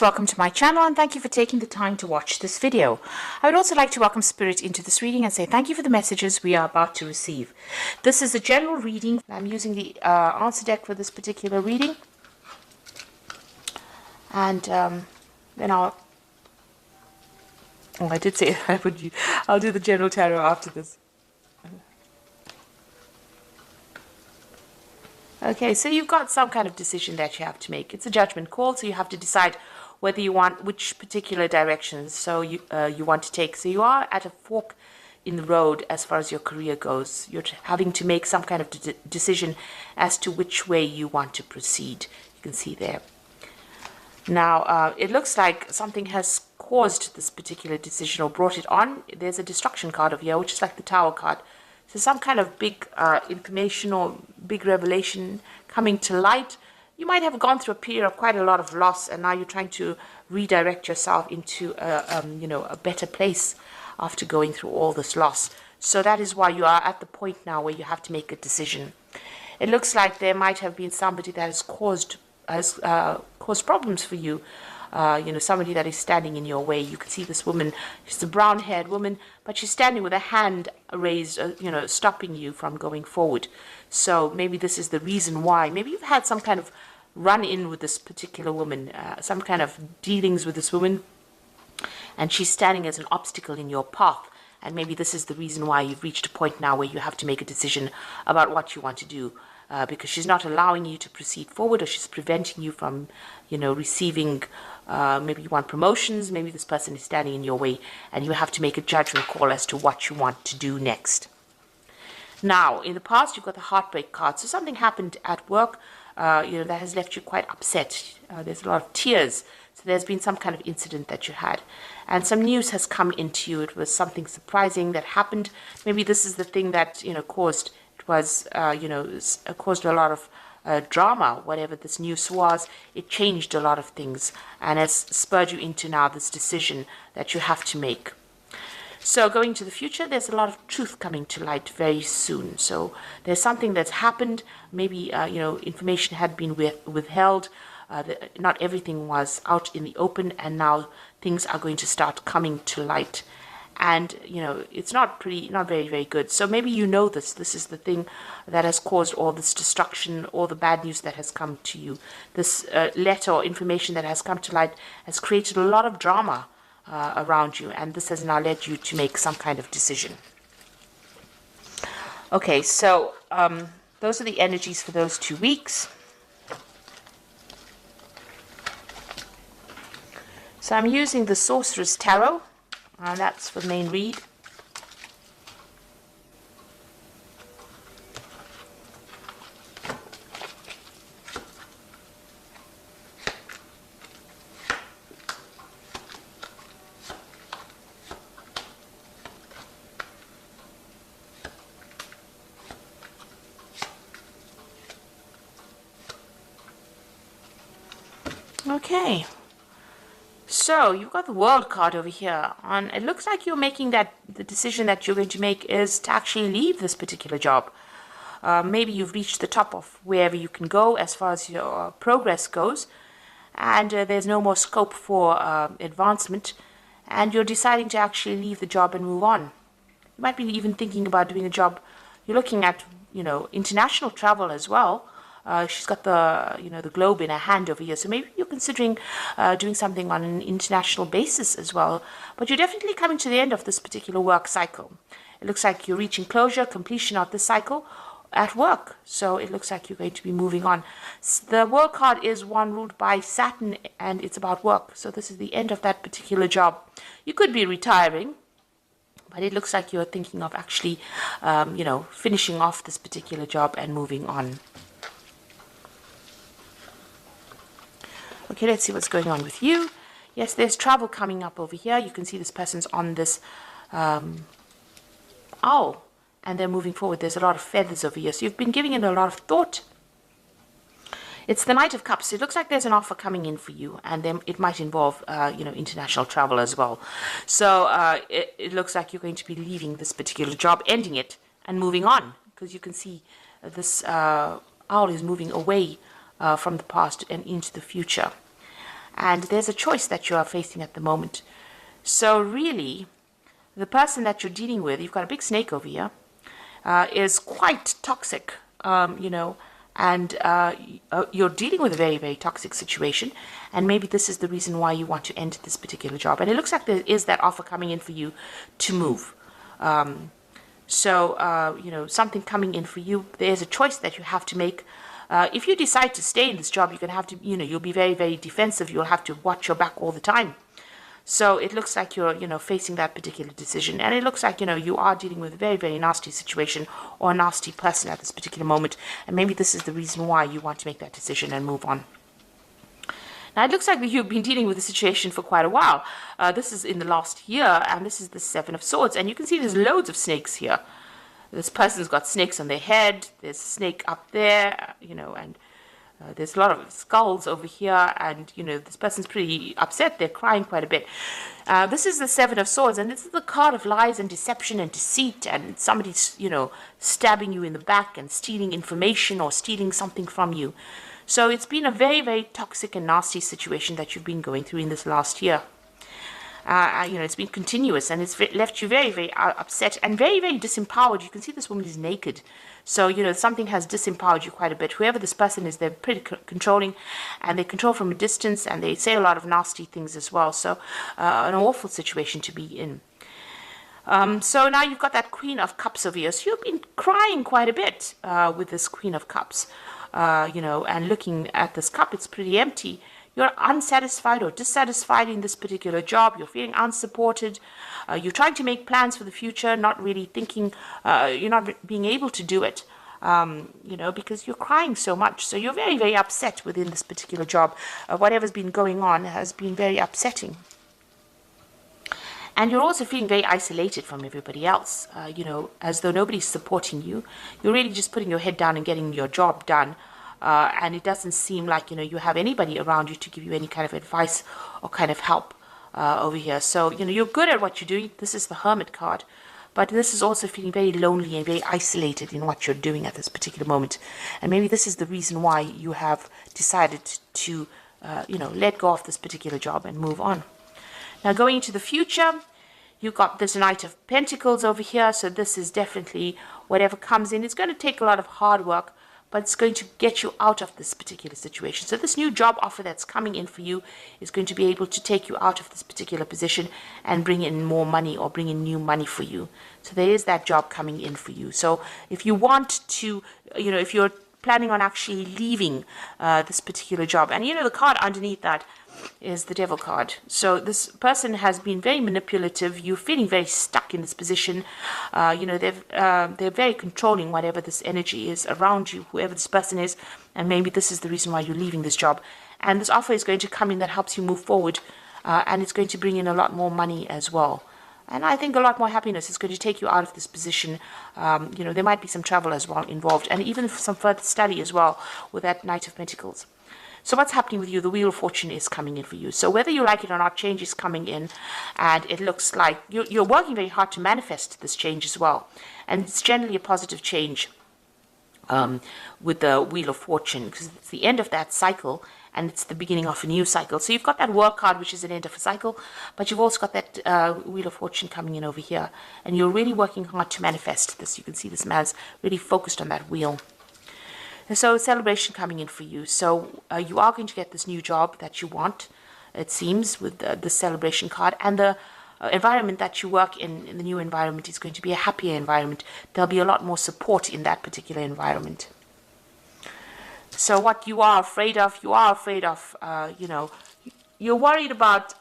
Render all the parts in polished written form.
Welcome to my channel and thank you for taking the time to watch this video. I would also like to welcome Spirit into this reading and say thank you for the messages we are about to receive. This is a general reading. I'm using the answer deck for this particular reading. And then I did say I'll do the general tarot after this. Okay, so you've got some kind of decision that you have to make. It's a judgment call, so you have to decide whether you want which particular directions you want to take. So you are at a fork in the road as far as your career goes. You're having to make some kind of decision as to which way you want to proceed. You can see there. Now, it looks like something has caused this particular decision or brought it on. There's a destruction card over here, which is like the Tower card. So some kind of big information or big revelation coming to light. You might have gone through a period of quite a lot of loss, and now you're trying to redirect yourself into a better place after going through all this loss. So that is why you are at the point now where you have to make a decision. It looks like there might have been somebody that has caused problems for you. Somebody that is standing in your way. You can see this woman. She's a brown-haired woman, but she's standing with a hand raised, stopping you from going forward. So maybe this is the reason why. Maybe you've had some kind of run-in with this particular woman, some kind of dealings with this woman, and she's standing as an obstacle in your path. And maybe this is the reason why you've reached a point now where you have to make a decision about what you want to do. Because she's not allowing you to proceed forward, or she's preventing you from, receiving, maybe you want promotions, maybe this person is standing in your way, and you have to make a judgment call as to what you want to do next. Now, in the past, you've got the heartbreak card. So something happened at work, that has left you quite upset. There's a lot of tears. So there's been some kind of incident that you had. And some news has come into you. It was something surprising that happened. Maybe this is the thing that, caused... It was, caused a lot of drama, whatever this news was. It changed a lot of things and has spurred you into now this decision that you have to make. So going to the future, there's a lot of truth coming to light very soon. So there's something that's happened. Maybe, information had been withheld. Not everything was out in the open, and now things are going to start coming to light. And, it's not very, very good. So maybe this is the thing that has caused all this destruction, all the bad news that has come to you. This letter or information that has come to light has created a lot of drama around you. And this has now led you to make some kind of decision. Okay, so those are the energies for those 2 weeks. So I'm using the Sorcerer's Tarot. And that's for the main read. Okay. So you've got the World card over here, and it looks like you're making the decision that you're going to make is to actually leave this particular job. Maybe you've reached the top of wherever you can go as far as your progress goes, and there's no more scope for advancement, and you're deciding to actually leave the job and move on. You might be even thinking about doing a job. You're looking at, international travel as well. She's got the globe in her hand over here. So maybe you're considering doing something on an international basis as well. But you're definitely coming to the end of this particular work cycle. It looks like you're reaching closure, completion of this cycle at work. So it looks like you're going to be moving on. The World card is one ruled by Saturn, and it's about work. So this is the end of that particular job. You could be retiring, but it looks like you're thinking of actually, finishing off this particular job and moving on. Okay, let's see what's going on with you. Yes, there's travel coming up over here. You can see this person's on this owl, and they're moving forward. There's a lot of feathers over here. So you've been giving it a lot of thought. It's the Knight of Cups. It looks like there's an offer coming in for you, and then it might involve, international travel as well. So it looks like you're going to be leaving this particular job, ending it, and moving on, because you can see this owl is moving away from the past and into the future. and there's a choice that you are facing at the moment. So really, the person that you're dealing with, you've got a big snake over here, is quite toxic, and you're dealing with a very, very toxic situation, and maybe this is the reason why you want to end this particular job. And it looks like there is that offer coming in for you to move. Something coming in for you. There's a choice that you have to make. If you decide to stay in this job, you're going to have to, you'll be very, very defensive. You'll have to watch your back all the time. So it looks like you're, facing that particular decision. And it looks like, you are dealing with a very, very nasty situation or a nasty person at this particular moment. And maybe this is the reason why you want to make that decision and move on. Now, it looks like you've been dealing with the situation for quite a while. This is in the last year, and this is the Seven of Swords. And you can see there's loads of snakes here. This person's got snakes on their head. There's a snake up there, and there's a lot of skulls over here. And, this person's pretty upset. They're crying quite a bit. This is the Seven of Swords, and this is the card of lies and deception and deceit. And somebody's, stabbing you in the back and stealing information or stealing something from you. So it's been a very, very toxic and nasty situation that you've been going through in this last year. It's been continuous, and it's left you very, very upset and very, very disempowered. You can see this woman is naked. So, something has disempowered you quite a bit. Whoever this person is, they're pretty controlling, and they control from a distance, and they say a lot of nasty things as well. So, an awful situation to be in. So now you've got that Queen of Cups over here. So you've been crying quite a bit with this Queen of Cups. And looking at this cup, it's pretty empty. You're unsatisfied or dissatisfied in this particular job. You're feeling unsupported. You're trying to make plans for the future, not really thinking, you're not being able to do it, because you're crying so much. So you're very, very upset within this particular job. Whatever's been going on has been very upsetting. And you're also feeling very isolated from everybody else, as though nobody's supporting you. You're really just putting your head down and getting your job done. And it doesn't seem like, you have anybody around you to give you any kind of advice or kind of help over here. So, you're good at what you're doing. This is the Hermit card. But this is also feeling very lonely and very isolated in what you're doing at this particular moment. And maybe this is the reason why you have decided to, let go of this particular job and move on. Now, going into the future, you've got this Knight of Pentacles over here. So this is definitely whatever comes in. It's going to take a lot of hard work, but it's going to get you out of this particular situation. So this new job offer that's coming in for you is going to be able to take you out of this particular position and bring in more money or bring in new money for you. So there is that job coming in for you. So if you want to, if you're planning on actually leaving this particular job, and the card underneath that is the Devil card. So this person has been very manipulative. You're feeling very stuck in this position. They're very controlling whatever this energy is around you, whoever this person is, and maybe this is the reason why you're leaving this job. And this offer is going to come in that helps you move forward, and it's going to bring in a lot more money as well. And I think a lot more happiness is going to take you out of this position. There might be some travel as well involved, and even some further study as well with that Knight of Pentacles. So what's happening with you? The Wheel of Fortune is coming in for you. So whether you like it or not, change is coming in. And it looks like you're working very hard to manifest this change as well. And it's generally a positive change with the Wheel of Fortune, because it's the end of that cycle and it's the beginning of a new cycle. So you've got that Work card, which is an end of a cycle, but you've also got that Wheel of Fortune coming in over here. And you're really working hard to manifest this. You can see this man's really focused on that wheel. And so celebration coming in for you. So you are going to get this new job that you want, it seems, with the celebration card. And the environment that you work in the new environment is going to be a happier environment. There'll be a lot more support in that particular environment. So what you are afraid of, you're worried about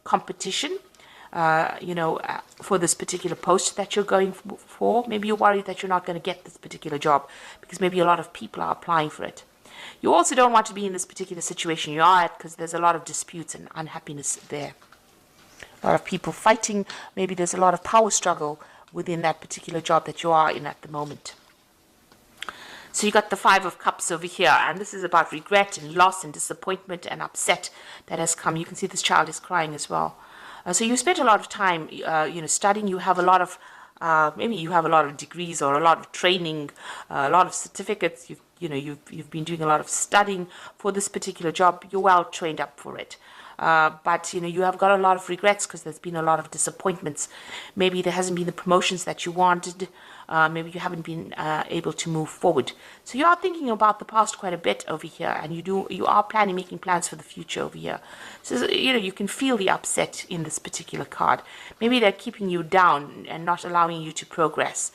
competition. For this particular post that you're going for. Maybe you're worried that you're not going to get this particular job because maybe a lot of people are applying for it. You also don't want to be in this particular situation you are at because there's a lot of disputes and unhappiness there. A lot of people fighting. Maybe there's a lot of power struggle within that particular job that you are in at the moment. So you got the Five of Cups over here, and this is about regret and loss and disappointment and upset that has come. You can see this child is crying as well. So you spent a lot of time, studying. You have a lot of, maybe you have a lot of degrees or a lot of training, a lot of certificates. you've been doing a lot of studying for this particular job. You're well trained up for it. But you have got a lot of regrets because there's been a lot of disappointments. Maybe there hasn't been the promotions that you wanted. Maybe you haven't been able to move forward. So you are thinking about the past quite a bit over here, and you are making plans for the future over here. So you can feel the upset in this particular card. Maybe they're keeping you down and not allowing you to progress.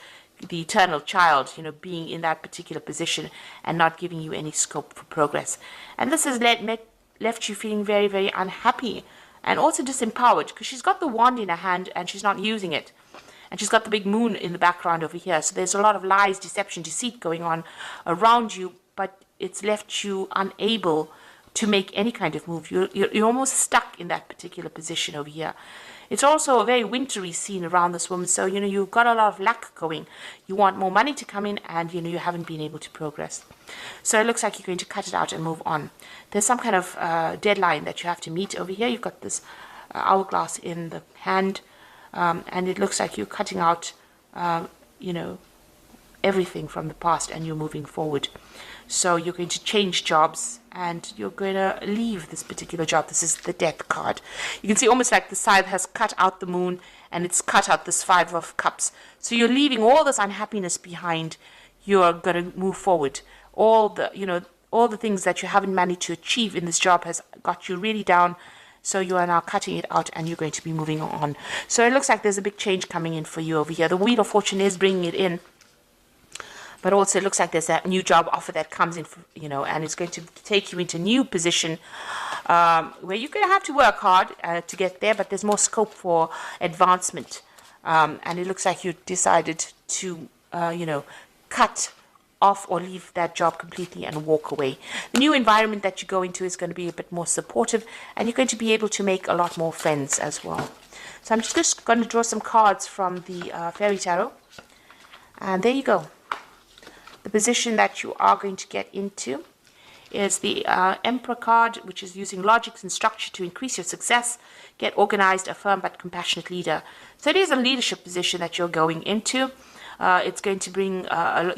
The eternal child, being in that particular position and not giving you any scope for progress. And this has left you feeling very, very unhappy and also disempowered, because she's got the wand in her hand and she's not using it. And she's got the big moon in the background over here. So there's a lot of lies, deception, deceit going on around you, but it's left you unable to make any kind of move. You're almost stuck in that particular position over here. It's also a very wintry scene around this woman. So, you've got a lot of luck going. You want more money to come in, and, you haven't been able to progress. So it looks like you're going to cut it out and move on. There's some kind of deadline that you have to meet over here. You've got this hourglass in the hand, and it looks like you're cutting out, everything from the past, and you're moving forward. So you're going to change jobs, and you're going to leave this particular job. This is the Death card. You can see almost like the scythe has cut out the moon, and it's cut out this Five of Cups. So you're leaving all this unhappiness behind. You're going to move forward. All the things that you haven't managed to achieve in this job has got you really down. So you are now cutting it out, and you're going to be moving on. So it looks like there's a big change coming in for you over here. The Wheel of Fortune is bringing it in. But also it looks like there's that new job offer that comes in, and it's going to take you into a new position where you're going to have to work hard to get there, but there's more scope for advancement. And it looks like you decided to, cut off or leave that job completely and walk away. The new environment that you go into is going to be a bit more supportive, and you're going to be able to make a lot more friends as well. So I'm just going to draw some cards from the Fairy Tarot. And there you go. The position that you are going to get into is the Emperor card, which is using logic and structure to increase your success, get organized, a firm but compassionate leader. So it is a leadership position that you're going into. It's going to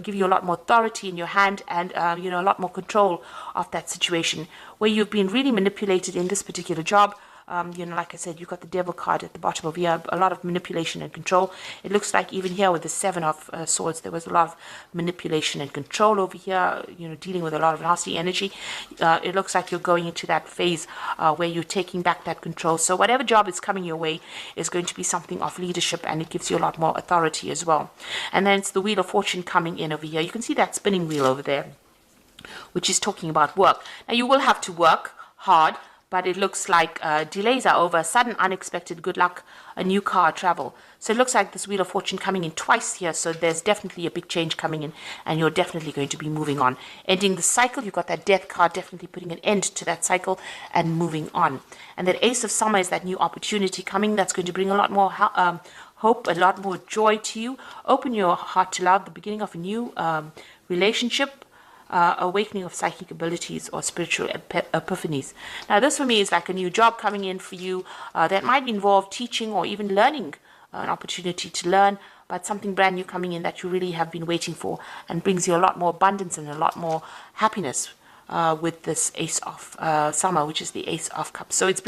give you a lot more authority in your hand, and a lot more control of that situation where you've been really manipulated in this particular job. Like I said, you've got the Devil card at the bottom of here, a lot of manipulation and control. It looks like even here with the Seven of Swords, there was a lot of manipulation and control over here, dealing with a lot of nasty energy. It looks like you're going into that phase where you're taking back that control. So whatever job is coming your way is going to be something of leadership, and it gives you a lot more authority as well. And then it's the Wheel of Fortune coming in over here. You can see that spinning wheel over there, which is talking about work. Now, you will have to work hard, but it looks like delays are over, sudden, unexpected good luck, a new car, travel. So it looks like this Wheel of Fortune coming in twice here, so there's definitely a big change coming in, and you're definitely going to be moving on. Ending the cycle, you've got that Death card, definitely putting an end to that cycle and moving on. And that Ace of Summer is that new opportunity coming that's going to bring a lot more hope, a lot more joy to you. Open your heart to love, the beginning of a new relationship, awakening of psychic abilities or spiritual epiphanies. Now, this for me is like a new job coming in for you that might involve teaching or even learning, an opportunity to learn, but something brand new coming in that you really have been waiting for, and brings you a lot more abundance and a lot more happiness with this Ace of Summer, which is the Ace of Cups. So it's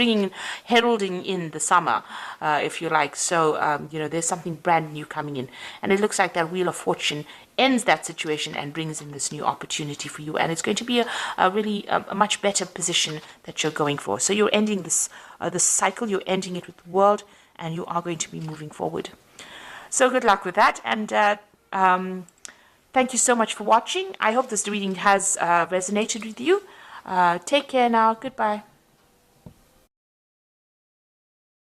heralding in the summer, if you like. So, there's something brand new coming in. And it looks like that Wheel of Fortune ends that situation and brings in this new opportunity for you. And it's going to be a really much better position that you're going for. So you're ending this cycle, you're ending it with the world, and you are going to be moving forward. So good luck with that. And thank you so much for watching. I hope this reading has resonated with you. Take care now. Goodbye.